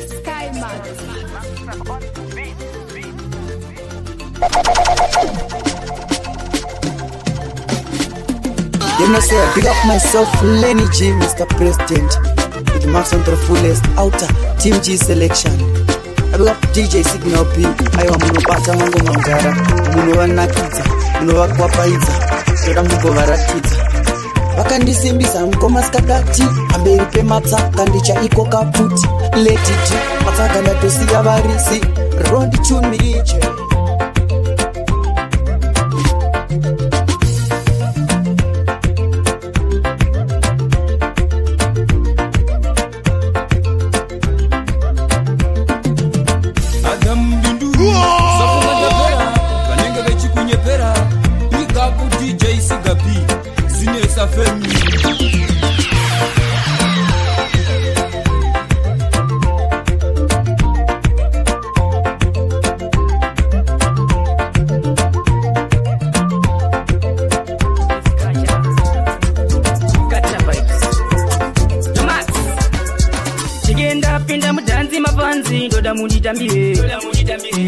Sky Max. You know say I big up myself, Lenny G, Mr. President. With Max on the fullest outer Team G selection. I big up DJ Signal P. Aiwa munobata mango mangara, munovanakidza, munovakwapayidza, toda mugovaratidza. Vakandisimbisa mukomasikakati, pamberi pematsaka ndichaiko kaputi. Let it matsaka ndatosiya varisi, rondi tune iche.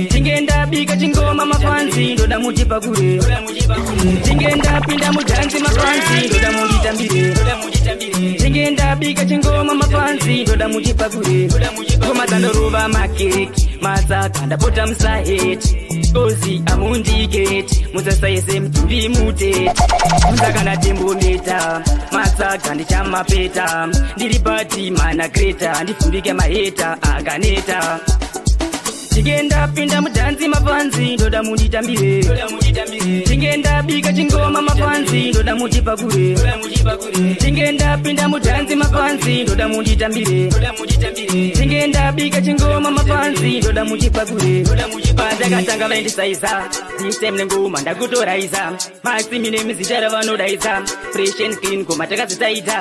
Tingenda bika chingoma mafanzi ndoda mujipagure. Tingenda pinda mudanzi mafanzi ndoda mujitambire. Tingenda bika chingoma mafanzi ndoda mujipagure. Koma tandoroba makeki mazaka ndapota msaheti. Kozi amundi gate muzasaise mtumbi mutete. Muzaka na tembo meta mazaka ndichama peta. Ndilipati mana greta ndifundike maheta aganeta. Tingenda pinda mudanzi mafanzi ndoda mujitambire. Tingenda bika chingoma mafanzi ndoda mujipagure. Tingenda pinda mudanzi mafanzi ndoda mujitambire. Tingenda bika chingoma mafanzi ndoda mujipagure. Pandakatanga vaindisaiza system nengoma ndakutoraiza. Maxi mine mizijara vanodaiza. Fresh and clean koma takazitaita.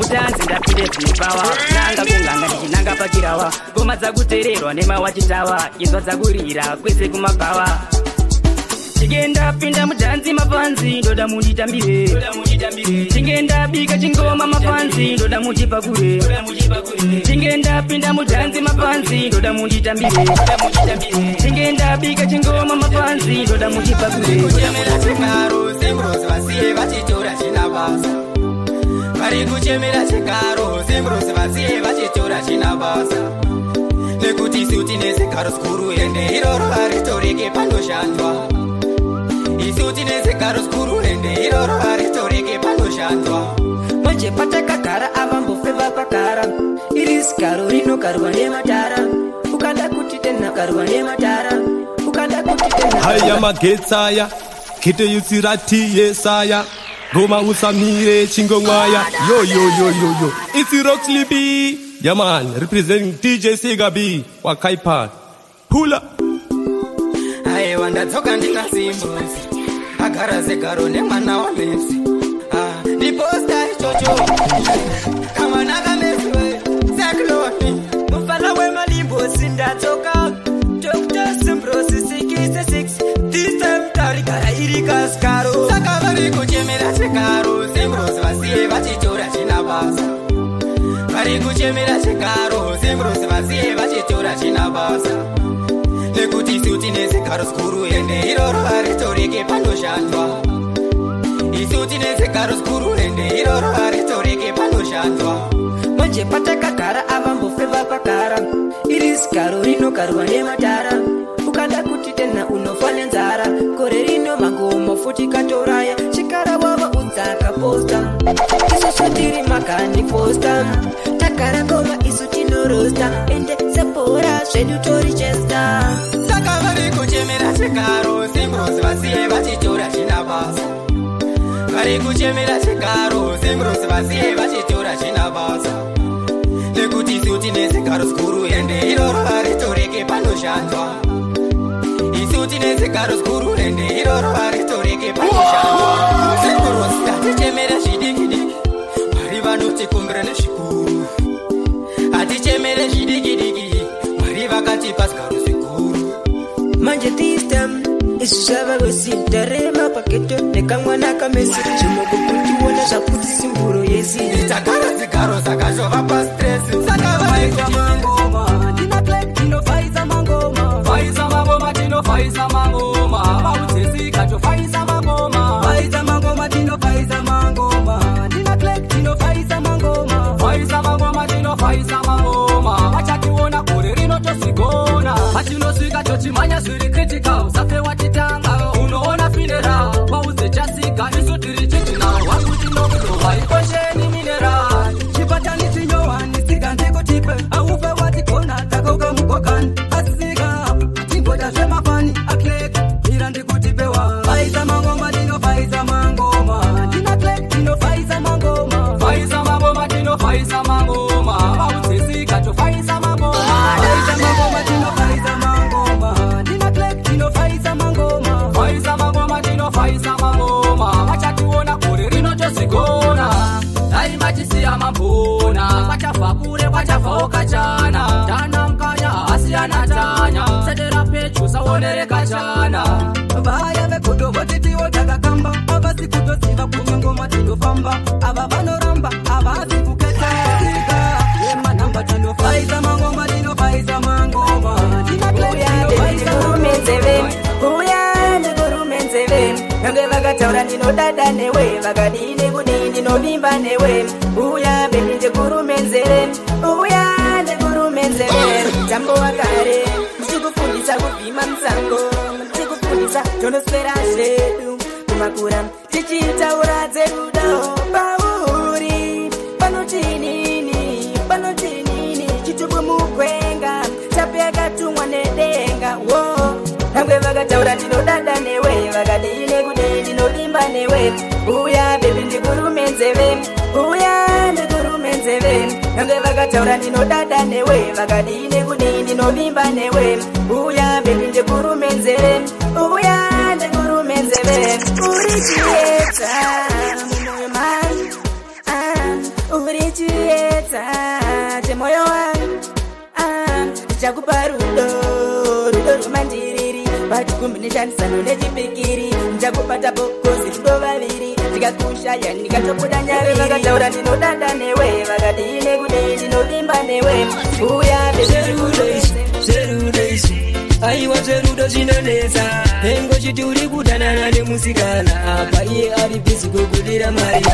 Utanzi ndapinde power. Nanga kunganga ndichinanga pakirawa. Ngoma dzakutererwa nemawachitawa. Inzwa dzakurira kwese kumagawa. Tingenda pinda mudanzi mafanzi ndoda mujitambire. Tingenda bika chingoma mafanzi ndoda mujipagure. Tingenda pinda mudanzi mafanzi ndoda mujitambire. Tingenda bika chingoma mafanzi ndoda mujipagure. Kuchemera chikaro sembrozi vasiye vachitora chinabasa. Vari kuchemera chikaro sembrozi vasiye vachitora chinabasa. Nekuti suti nezigaro skuru ende iroro haritoreke panoshandwa. Isuti nezigaro skuru ende iroro haritoreke panoshandwa. Manje patakagara avambofeva pakara. Iri zigaro rinogarwa nematara. Ukanda kuti tenagarwa nematara. Ukanda kuti tenagarwa. Haya magetsaya kite yutsirati yesaya. Goma usamire chingomwaya. Yo yo yo yo yo. It's Rock Sleepy. Yeah man, representing DJ Sigabi wa Kaipan. Pull up. Aye wandatsoka ndina simbozi. Agara zegaro nemwana wa mesi. Di posta ichocho. Kama naga mesi we. Zakloni. Mufala we malimbo sindatsoka. Dr. Simbrosi 66. This time tarigara irika skaro. Saka vari kuchemera chikaro. Simbrosi vasiye vachitora chinabasa. Vari kuchemera chikaro, sembrozi vasiye vachitora chinabasa. Nekuti suti nezigaro skuru ende iroro haritoreke panoshandwa. Isuti nezigaro skuru ende iroro haritoreke panoshandwa. Manje patakagara avambofeva pakara. Iri zigaro rinogarwa nematara. Ukanda kuti tena unofa nenzara. Kore rino magomo futi katoraya. Chikara wava udzaka posta. Isu sotiri makani posta. Takara koma isu tinorosta. Ende sepora zvedu tori chesta. Saka vari kuchemera chikaro, sembrozi vasiye vachitora chinabasa. Vari kuchemera chikaro, sembrozi vasiye vachitora chinabasa. Nekuti suti nezigaro skuru ende iroro haritoreke panoshandwa. Isuti nezigaro skuru ende iroro haritoreke panoshandwa. Sembrozi atichemera zvidikidiki. Vari vanotikumbira nezvikuru. Atichemere zvidikidiki. Vari vakatipa zigaro zvikuru. Manje this time isu zvava wesindarema paketo nekamwana kamesi. Zvimokukutiona zvakuti simburo yesi. Takara zigaro zakashova pastress. Saka vaigwa mangoma. Pachinosvika chochimanya zviri critical safe watitanga unoona funeral pauze chasika isu tiri chitinal wakuti nokudova ikosheni mineral chipatani chinyowani sika ndikutipe aupe watikona takauka mugogani asika tingoda zvemafani aklek ira ndikutipewa faiza mangoma tinofaiza mangoma tina klek tinofaiza mangoma faiza mangoma tinofaiza mangoma pauze sika tofaiza mangoma faiza mangoma tinofaiza mangoma tina klek tinofaiza mangoma faiza mangoma tinofaiza mangoma vachationa kuri rinotozigona aimatisiya mambona kwachafa kure kwachafawo kachana tana mkanya asiyana tanya sedera pechu saonereka chana vaya vekodo votitiwo takakamba avasi kutoziva kunyongoma tinofamba ava vanoramba avazi kuketa sika yemanamba tinofaiza mangoma tinofaiza mangoma nange vakataura ndinodada newe vakadini kudii ndinovimba newe uya bebi ndikurumenzere uya ndikurumenzere mutambo wakare ndichikufundisa kuvhima musango ndichikufundisa tonoswera zvedu kumakura tichitaura dzerudo pauri panotinini chitubu mugwenga chape yakatumwa nedenga wo nange vakataura ndinodada newe vakadini kudii ndinovimba newe uya bebi ndikurumenzere uya ndikurumenzere nange vakataura ndinodada newe vakadini kudii ndinovimba newe uya bebi ndikurumenzere uya ndikurumenzere uri chiedza mumwoyo mangu uri chiedza chemoyo wangu ndichakupa rudo rumandiriri vachikumbi neshandisano nechipikiri ndichakupata bokosi rudo vaviri ndikakushaya ndikatobuda nyaviri vakataura ndinodada newe vakadini kudii ndinovimba newe uya zverudo aiwa zverudo zvinonetsa hengo chiti uri kudanana nemusikana apa iye ari bhizi kugudira mari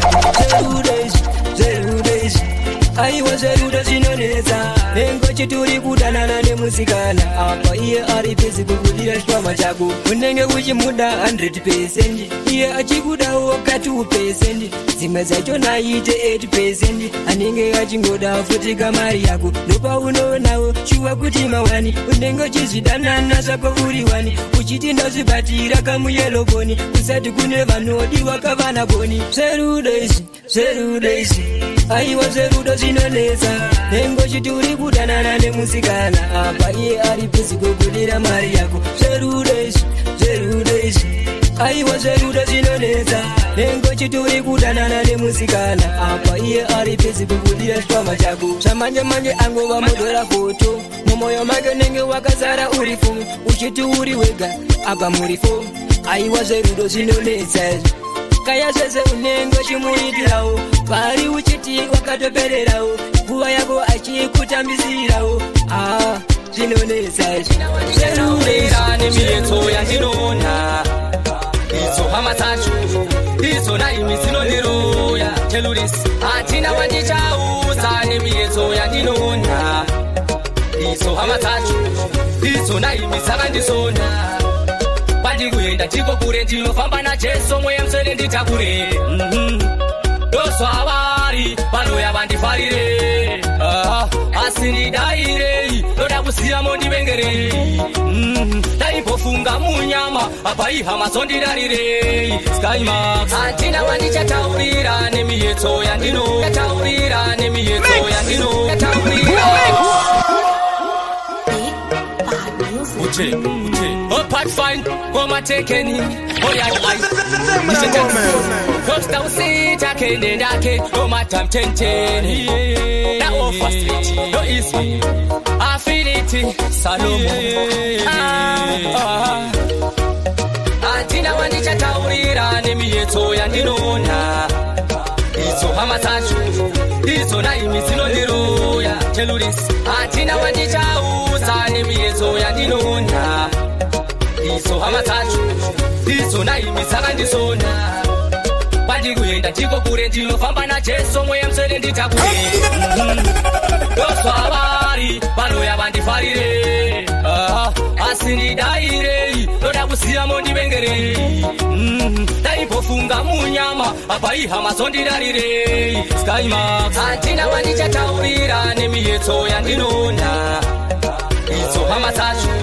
zverudo izvi aiwa zverudo zvinonetsa hengo chiti uri kudanana nemusikana apa iye ari bhizi kugudira chikwama chako unenge uchimuda 100% iye achikudawo ka 2% dzimwe dzacho naite 8% anenge achingoda futi kamari yako ndopaunonawo shuwa kuti mawani unenge uchizvidanana zvako uri wani uchiti ndozvibatira kamuyeloboni kusati kune vanodiwa kavana boni zverudo izvi aiwa zverudo zvinonetsa hengo chiti uri kudanana nemusikana apa iye ari bhizi kugudira mari yako zverudo izvi aiwa zverudo zvinonetsa hengo chiti uri kudanana nemusikana apa iye ari bhizi kugudira chikwama chako zvamanje angova mudhora foto mumwoyo make nenge wakazara uri fo uchiti uri wega apa muri fo aiwa zverudo zvinonetsa kaya zvese unenge uchimuitirawo pari uchiti wakatopererawo nguva yako achikutambisirawo zvinonetsa zveruira nemietso yandinoona idzo hama dzacho idzona imi dzinondiroya telurisi hatina wandichaudza nemietso yandinoona idzo hama dzacho idzona imi dzakandisona pandikuenda tiko kure ndinofamba najesu mweya muswere nditakure ndoswavari vanoya vandifarire asi ndidairei ndoda kusiya mondivengerei ndaimbofunga munyama apa ihama zondidarirei skymax hatina wandichataurira nemietso yandinotaurira nemietso yandinotaurira part fine, goma tekeni oya Costa usita kende ndake goma tamtenteni na offer street no easy affinity Salomo Antina wandichataurira nemietso yandinoona idzo hama dzacho idzona imi dzinondiroya telurisi hatina wandichaudza nemietso yandinoona idzo hama dzacho idzona imi dzakandisona pandikuenda tiko kure ndinofamba najesu mweya muswere nditakure ndoswavari vanoya vandifarire asindidairei toda kusiya mondivengerei daipofunga munyama apa ihama zondidarirei Skymax hatina wandichataurira nemiyetso yandinona idzo hama dzacho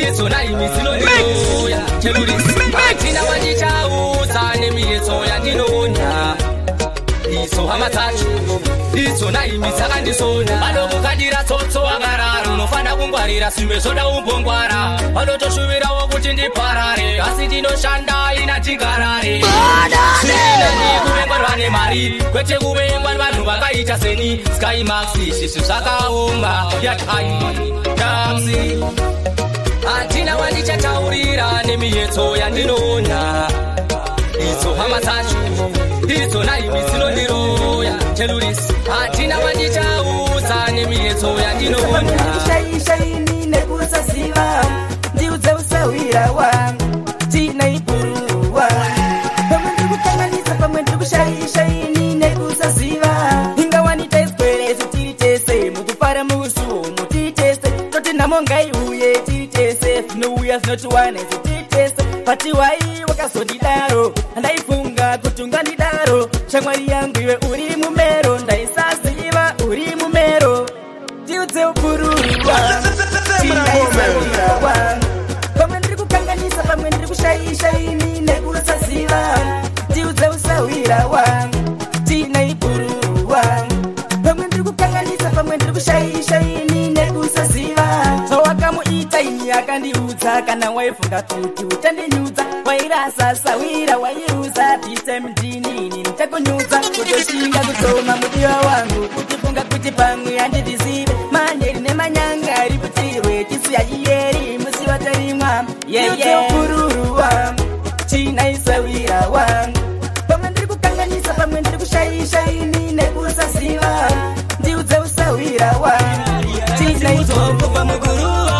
idzo naimi dzinondiroya hatina wandichaudza nemiyetso yandinona idzo hama dzacho idzo naimi dzakandisona vanokukandira tsotso wakarara unofana kungwarira simbe zoda umbongwara vanotoshuvirawo kuti ndiparare asi ndinoshanda ina tigarare sinani kuvengwarwa nemari kwete kuvengwa vanhu vakaita seni Skymax izvizvi zvakaoma yataimasi hatina wandichataurira nemiyetso yandinona idzo hama dzacho idzo naimi dzinondiroya terrorist hatina wandichaudza nemiyetso yandinona shaini nekusaziva ndiudze usawira wangu tinaipururwa pamwe ndikukanganisa pamwe ndikushaini nekusaziva ingawanita iswere tiri tese mukufara musuwo mutiri tese toti nhamo ngaiuye tiri tese tinouya zinotiwane tiri tese patiwai wakazondidaro ndaifunga kuti ungandidaro shamwari yangu iwe uri mumero ndaisaziva uri mumero ndiudze upururwa tinaisawira pamwe ndiri kukanganisa pamwe ndiri kushaini nekusaziva ndiudze usawira wangu tinaipururwa pamwe ndiri kukanganisa pamwe ndiri kushaini nekusaziva zvawakamuita ini akandiudza kana waifunga kuti uchandinyudza wairasa sawira waiuza tisemdinini nitakunyudza kutoshinga kutoma mudiwa wangu kutifunga kuti pamwe handitizive manyeri nemanyanga ari kutirwe chisuya iyeri musi watarimwa yeupururu wangu chinaisawira wangu pamwe ndiri kukanganisa pamwe ndiri kushaini nekusaziva ndiudze usawira wangu chinaizokubva muguruva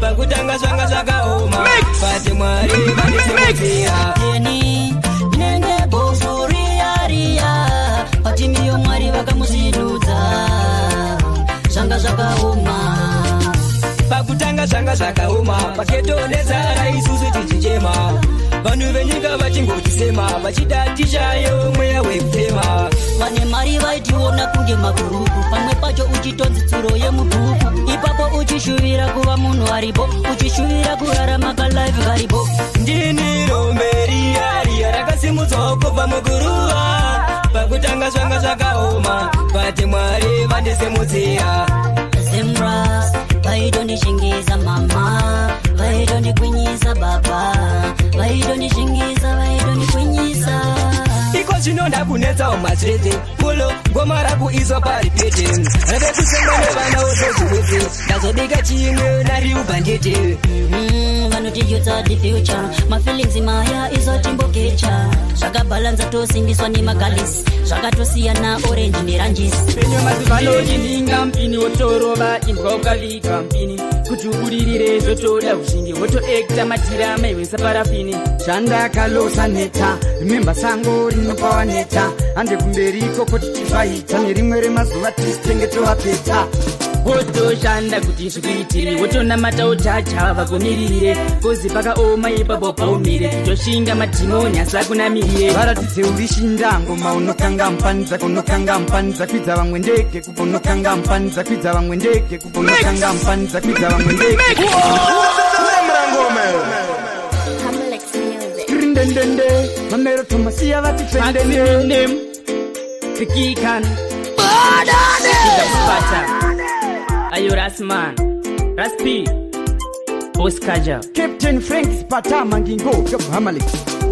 pakutanga zvanga zvakaoma pati mwari vandisemudzira inenge bofu riya patimiyo mwari vakamusinudza zvanga zvakaoma pakutanga zvanga zvakaoma paketonezara isusu tichichema vanhu venyika vachingotisema vachida tishayo mweya wekufema vane mari vaitiona kunge magurupu pamwe pacho uchitonzi tsuro yemubhuku ipapo uchishuvira kuva munhu aripo uchishuvira kurarama kalife karipo ndini romberiya rakasimudzwa kubva muguruva pakutanga zvanga zvakaoma pati mwari vandisemudzira Zemras vaitondishingisa mama vaitondikwinyisa baba vaitondishingisa vaitondikwinyisa iko zvino ndakunetsawo mazvete pulo ngoma rakuiswa paripete rave kusenga nevana wozozviwese ndazobika chimwe nariubhandete vanotijutsa the future mafeelings maya izotimbokecha zvakabhalanza tosimbiswa nemagalisi zvakatosiyana orange neranjisi penyo mazivanodininga mpini wotorova imbwa ukavika mpini kuti ubudirire zvotoda uzhingi wotoekta matira maiwesa parafini zvandakalosa neta rimemba sango rinopawa neta hande kumberiko kuti tifaita nerimwe remazuva tisitenge tovapeta wotoshanda kuti zvikuitire wotonamata uchacha vagomiririre kozi pakaoma ipapo paumire toshinga madhimoni asakunamirire varatidze uri shindango unokanga mupanidza kunokanga mupanidza kwidza vamwe ndege kubonokanga mupanidza kwidza vamwe ndege kubonokanga mupanidza kwidza vamwe ndege rindendende mamero tomasiya vatifendende Fikikan Ayo Rasman Raspi Oskaja Captain Frank Spata Mangingo Hamalik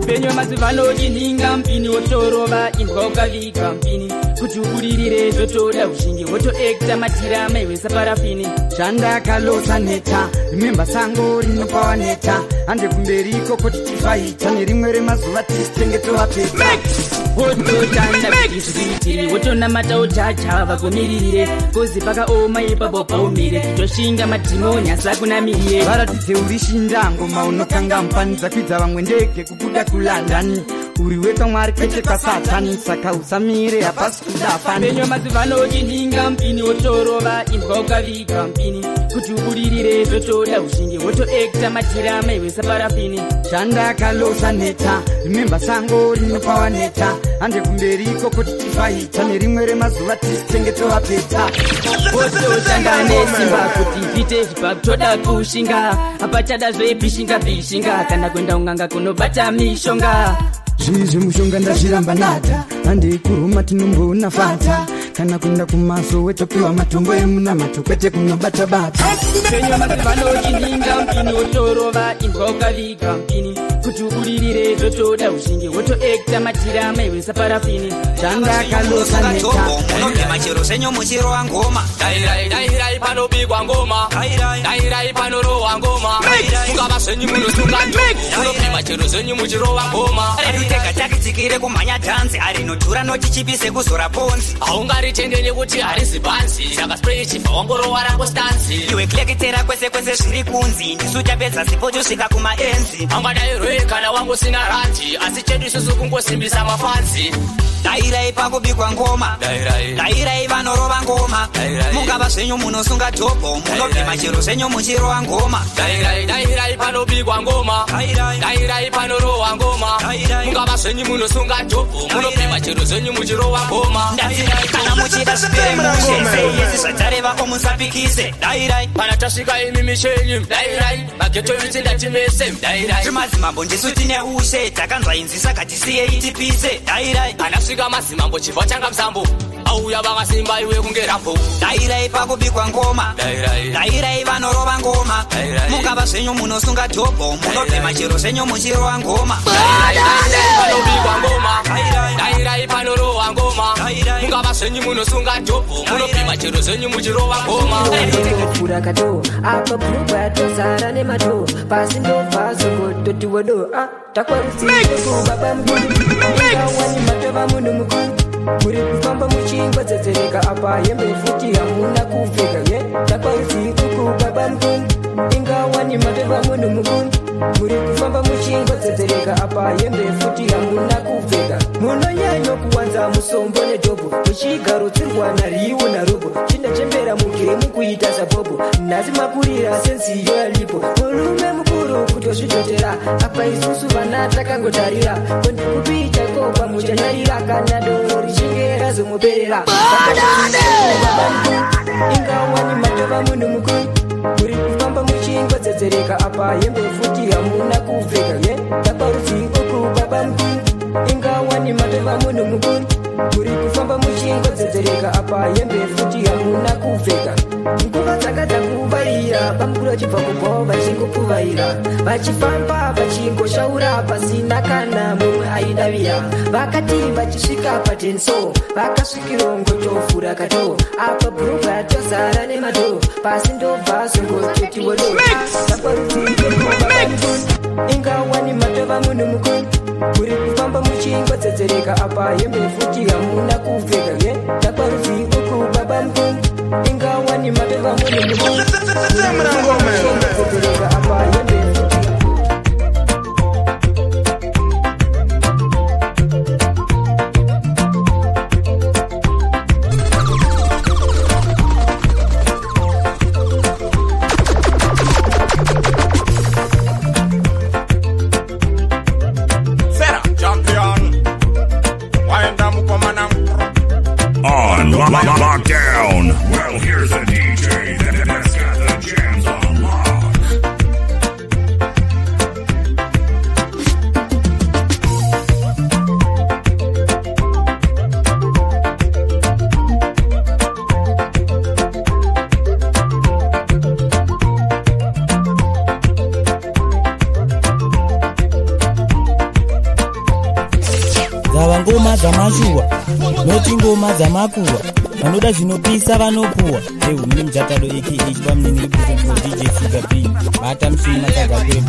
penyo mazivanodininga mpini wotorova imbwa ukavika mpini kuti ubudirire zvotoda uzhingi wotoekta matira maiwesa parafini zvandakalosa neta rimemba sango rinopawa neta hande kumberiko kuti tifaita nerimwe remazuva tisitenge tovapeta wototanda kuti zvikuitire wotonamata uchacha vagomiririre kozi pakaoma ipapo paumire toshinga madhimoni asakunamirire varatidze uri shindango unokanga mupanidza kwidza vamwe ndege kubuda kulandani uri wekamwari kwete kasatani saka usamire hapasi kudafa penyo mazivano ochininga mpini wotorova imbwa ukaviga mpini kuti uburirire zvotoda ushingi wotoekta matirama iwesa parafini chandakalosa neta rimemba sango rinopawa neta hande kumberiko kuti tifaita nerimwe remazuva tisichengetovapeta wotoshanga nesimba kuti pite zvipa toda kushinga apachada zvepishinga pishinga kana kwenda unganga kunobata mishonga zvizvi mushonga ndazviramba nata handei kuruma tinomboona fata kana kuenda kumaso wetopiwa matombo emunamato kwete kunobata-bata penyo mazivano ochininga mpini wotorova imbwa ukaviga mpini kuti uburirire zvotoda ushingi wotoekta matirama iwesa parafini chandakalosa neta unobhema chero senyo muchirova ngoma dairai panobigwa ngoma dairai panorohwa ngoma mungava zvenyu munosunga ndogo munobhema chero zenyu muchirova ngoma tega takitikire kumhanya dhanzi arinodhura nochichipise kuzora ponzi haungaritende nekuti harizi bhanzi saka spray chibva wangorova rango stanzi iwe klekitera kwese kwese zviri kunzi ndisu tapedza sipo tosvika kumaenzi angadairwe kana wangosina ranji asi chedu isusu kungosimbisa mafanzi dairai pakubikwa ngoma dairai vanorova ngoma mungava zvenyu munosunga dhobho munobhema chero zvenyu muchirova ngoma dairai panobigwa ngoma dairai panorohwa ngoma mungava zvenyu munosunga dhobho munobhema chero zvenyu muchirova ngoma kana muchida zvipere mushe yesi zvatarevako musapikise dairai kana tasvika imi mishenyu dairai mageto yutsindatimese dairai timadzimambo ndisu tine ushe takanzwa inzi saka tisiyei tipise dairai kana svika mazimambo chibva changa msambo auya vakasimba iwe kunge rambo dairai pakubikwa ngoma dairai vanorova ngoma mungava zvenyu munosunga dhobho munobhema chero zvenyu muchirova ngoma panobigwa ngoma dairai panorohwa ngoma mungava zvenyu munosunga dhobho munobhema chero zvenyu muchirova ngoma kura kato apa bhuba tozara nemato pasi ndobva zongototi wodo takwarisibaba mukuru wani matova munhu mukuru muri kufamba muchingwa dzedzereka apa hembe futi hamuna kupfeka ye takwarisikuku baba mukuru ingawani matova munhu mukuru muri kufamba muchingwa dzedzereka apa hembe futi hamuna kupfeka munonyanyo kuwanza musombo nedhobho muchigaro tsirwana riwo narobo chinachembera mugemu kuita zabhobho nhasi makurira sensiyo yalipo murume mukuru kutozvidotera apa isusu vana takangotarira kondikupita kopa muchanyarira kana doro richinge razomuperera ingawani matova munhu mukuru muri kufamba muchingwa dzedzereka apa hembe futi hamuna kupfeka ye taparudzikuku baba mukuru ingawani matova munhu mukuru muri kufamba muchingwa dzedzereka apa hembe futi hamuna kupfeka nguva dzakadza kuvaira pamukuru vachibva kubvawo vachingopfuvaira vachifamba vachingoshaura pasina kana mumwe aidavira vakati vachisvika patenso vakasvikirongotovhura kato apa bhurugwa yatozara nemato pasi ndobva zongototiwodo ingawani matova munhu mukuru muri kufamba muchingwa dzedzereka apa hembe futi hamuna kupfeka ye takwarudzikuku baba mukuru ingawani matova munhu mukuru dzedzereka apa hembe Lockdown. Well, here's a DJ that's got the jams on lock. Dzava ngoma dzamashuwa noti ngoma dzamakuwa vanoda zvinopisa vanopuwa ehumini mujatado aka chibamunini DJ Siga B bata mushini makagadzire